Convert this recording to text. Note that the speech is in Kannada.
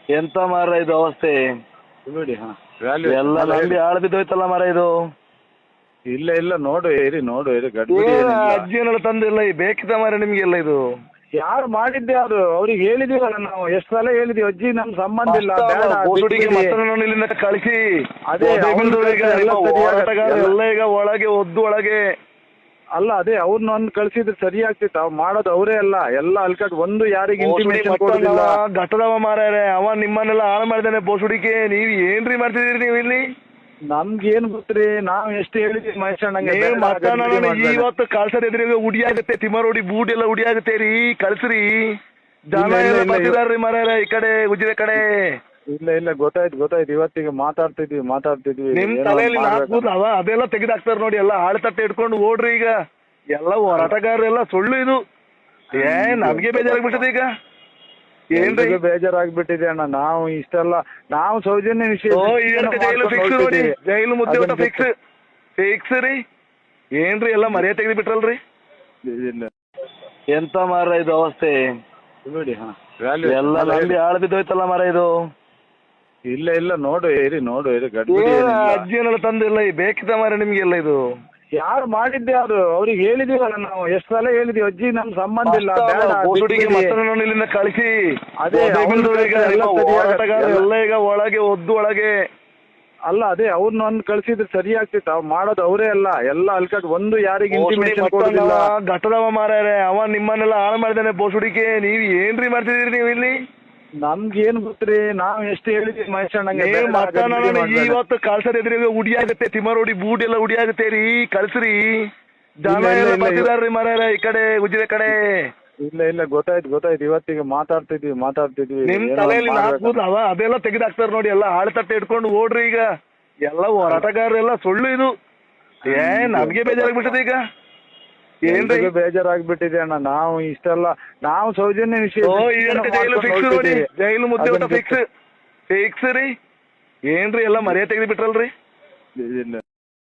ಎಂತ ಮಾರ ಇದು ಅವಸ್ಥೆ? ಬಿಡಿ ಹಾ ವ್ಯಾಲ್ಯೂ ಎಲ್ಲ ನಂಬಿ ಹಾಳು ಬಿದ್ದೋಯ್ತಲ್ಲ ಮಾರ ಇದು. ಇಲ್ಲ ಇಲ್ಲ ನೋಡು ಇರಿ ಗಡ್ಬಿಡಿ ಏನ್ ಏನಿಲ್ಲ. ಅಜ್ಜಿಯನ್ನೆಲ್ಲ ತಂದಿಲ್ಲ ಈ ಬೇಕಿತ ಮಾರ ನಿಮ್ಗೆಲ್ಲ ಇದು. ಯಾರು ಮಾಡಿದ್ದೆ ಅದು ಅವ್ರಿಗೆ ಹೇಳಿದೀವಲ್ಲ ನಾವು ಎಷ್ಟು ಸಲ ಹೇಳಿದೀವಿ ಅಜ್ಜಿ ನಮ್ ಸಂಬಂಧ ಇಲ್ಲ ಬೇಡ ಬೋಸುಡಿಗೆ ಬಿಟ್ಬಿಡಿ. ಮತ್ತೊಂದು ಇಲ್ಲಿಂದ ಕಳಿಸಿ. ಅದೇ ಅವ್ನು ಈಗ ಎಲ್ಲ ನಿಮ್ಮ ಸರಿಯಾಗಿ- ಹೋರಾಟಗಾರ ಎಲ್ಲ ಈಗ ಒಳಗೆ ಒದ್ದು ಒಳಗೆ. ಅಲ್ಲ ಅದೇ ಅವ್ರನ್ನ ಒಂದು ಕಳ್ಸಿದ್ರೆ ಸರಿ ಆಗ್ತಿತ್ತು. ಅವ್ ಮಾಡೋದು ಅವರೇ ಅಲ್ಲ ಎಲ್ಲ ಅಲ್ಕಟ್ ಒಂದು ಯಾರಿಗೆ ಇಂಟಿಮೇಷನ್ ಕೊಡೋದಿಲ್ಲ. ಘಟದವ ಮಾರ್ಯಾರೆ ಅವ ನಿಮ್ಮನ್ನೆಲ್ಲ ಹಾಳು ಮಾಡಿದಾನೆ ಬೋಸುಡಿಕೆ. ನೀವ್ ಏನ್ರಿ ಮಾಡ್ತಿದೀರಿ ನೀವು ಇಲ್ಲಿ? ನಮ್ಗೇನ್ ಗೊತ್ತ್ರಿ ನಾವ್ ಎಷ್ಟು ಹೇಳಿದ್ವಿ ಮಹೇಶಣ್ಣಂಗೆ ಇವತ್ತು ಕಳ್ಸದ ಎದುರಿಗೆ ಉಡಿ ಆಗುತ್ತೆ ತಿಮ್ಮರೋಡಿ ಬೂಟ್ ಎಲ್ಲ ಉಡಿ ಆಗುತ್ತೆ ರೀ. ಕಳ್ಸ್ರಿ ಜನ ಎಲ್ಲ ಬರ್ತಿದಾರ್ರಿ ಮಾರ್ಯಾರ ಈ ಕಡೆ ಉಜಿರೆ ಕಡೆ. ಇಲ್ಲ ಗೊತ್ತಾಯ್ತು ಇವತ್ತಿಗೆ ಮಾತಾಡ್ತಿದ್ವಿ ನಿಮ್ ತಲೆಯಲ್ಲಿ ನಾಲ್ಕು ಅದೆಲ್ಲ ತೆಗೆದಾಕ್ತಾರ ನೋಡಿ. ಎಲ್ಲ ಆಳ್ತಟ್ಟೆ ಇಟ್ಕೊಂಡು ಓಡ್ರಿ ಈಗ. ಎಲ್ಲ ಹೋರಾಟಗಾರರೆಲ್ಲ ಸುಳ್ಳು ಇದು. ನಮ್ಗೆ ಬೇಜಾರಾಗ್ಬಿಟ್ಟದೆ ಈಗ. ಏನ್ರಿ ಬೇಜಾರಾಗ್ಬಿಟ್ಟಿದೆ ಅಣ್ಣ. ನಾವು ಇಷ್ಟೆಲ್ಲ ನಾವು ಸೌಜನ್ಯ ಜೈಲು ಫಿಕ್ಸ್ ನೋಡಿ. ಜೈಲು ಮುದ್ದೆ ಊಟ ಫಿಕ್ಸ್ ರೀ. ಏನ್ರಿ ಎಲ್ಲ ಮರ್ಯಾದೆ ತೆಗೆದು ಬಿಟ್ರಲ್ರಿ. ಎಂತ ಮಾರ ಇದು ಅವಸ್ಥೆ? ಬಿಡಿ ಹಾ ಎಲ್ಲ ನಂಬಿ ಹಾಳು ಬಿದ್ದೋಯ್ತಲ್ಲ ಮಾರ ಇದು. ಇಲ್ಲ ನೋಡು ಇರಿ ಗಡ್ಬಿಡಿ ಏನಿಲ್ಲ. ಅಜ್ಜಿಯನ್ನೆಲ್ಲ ತಂದಿಲ್ಲ ಈ ಬೇಕಿತ ಮಾರ ನಿಮ್ಗೆಲ್ಲ ಇದು. ಯಾರು ಮಾಡಿದ್ದೆ ಅದು ಅವ್ರಿಗೆ ಹೇಳಿದೀವಲ್ಲ ನಾವು ಎಷ್ಟು ಸಲ ಹೇಳಿದೀವಿ ಅಜ್ಜಿ ನಮ್ ಸಂಬಂಧ ಇಲ್ಲ ಬೇಡ ಬೋಸುಡಿಗೆ ಬಿಟ್ಬಿಡಿ. ಮತ್ತೊಂದು ಇಲ್ಲಿಂದ ಕಳಿಸಿ. ಅದೇ ಈಗ ನಿಮ್ಮ ಹೋರಾಟಗಾರ ಎಲ್ಲ ಈಗ ಒಳಗೆ ಒದ್ದು ಒಳಗೆ. ಅಲ್ಲ ಅದೇ ಅವ್ರನ್ನ ಒಂದು ಕಳ್ಸಿದ್ರೆ ಸರಿ ಆಗ್ತಿತ್ತು. ಅವ್ ಮಾಡೋದು ಅವರೇ ಅಲ್ಲ ಎಲ್ಲ ಅಲ್ಕಟ್ ಒಂದು ಯಾರಿಗೆ ಇಂಟಿಮೇಷನ್ ಕೊಡೋದಿಲ್ಲ. ಘಟದವ ಮಾರ್ಯಾರೆ ಅವ ನಿಮ್ಮನ್ನೆಲ್ಲ ಹಾಳು ಮಾಡಿದಾನೆ ಬೋಸುಡಿಕೆ. ನೀವ್ ಏನ್ರಿ ಮಾಡ್ತಿದೀರಿ ನೀವು ಇಲ್ಲಿ? ನಮ್ಗೇನ್ ಗೊತ್ತ್ರಿ ನಾವ್ ಎಷ್ಟು ಹೇಳಿದ್ವಿ ಮಹೇಶಣ್ಣಂಗೆ ಇವತ್ತು ಕಳ್ಸದ ಎದುರಿಗೆ ಉಡಿ ಆಗುತ್ತೆ ತಿಮ್ಮರೋಡಿ ಬೂಟ್ ಎಲ್ಲ ಉಡಿ ಆಗುತ್ತೆ ರೀ. ಕಳ್ಸ್ರಿ ಜನ ಎಲ್ಲ ಬರ್ತಿದಾರ್ರಿ ಮಾರ್ಯಾರ ಈ ಕಡೆ ಉಜಿರೆ ಕಡೆ. ಇಲ್ಲ ಗೊತ್ತಾಯ್ತು ಇವತ್ತಿಗೆ ಮಾತಾಡ್ತಿದ್ವಿ ನಿಮ್ ತಲೆಯಲ್ಲಿ ನಾಲ್ಕು ಅದೆಲ್ಲ ತೆಗೆದಾಕ್ತಾರ ನೋಡಿ. ಎಲ್ಲ ಆಳ್ತಟ್ಟೆ ಇಟ್ಕೊಂಡು ಓಡ್ರಿ ಈಗ. ಎಲ್ಲ ಹೋರಾಟಗಾರರೆಲ್ಲ ಸುಳ್ಳು ಇದು. ನಮ್ಗೆ ಬೇಜಾರಾಗ್ಬಿಟ್ಟದೆ ಈಗ. ಏನ್ರಿ ಬೇಜಾರಾಗ್ಬಿಟ್ಟಿದೆ ಅಣ್ಣ. ನಾವು ಇಷ್ಟೆಲ್ಲ ನಾವು ಸೌಜನ್ಯ ಜೈಲು ಫಿಕ್ಸ್ ನೋಡಿ. ಜೈಲು ಮುದ್ದೆ ಊಟ ಫಿಕ್ಸ್ ರೀ. ಏನ್ರಿ ಎಲ್ಲ ಮರ್ಯಾದೆ ತೆಗೆದು ಬಿಟ್ರಲ್ರಿ.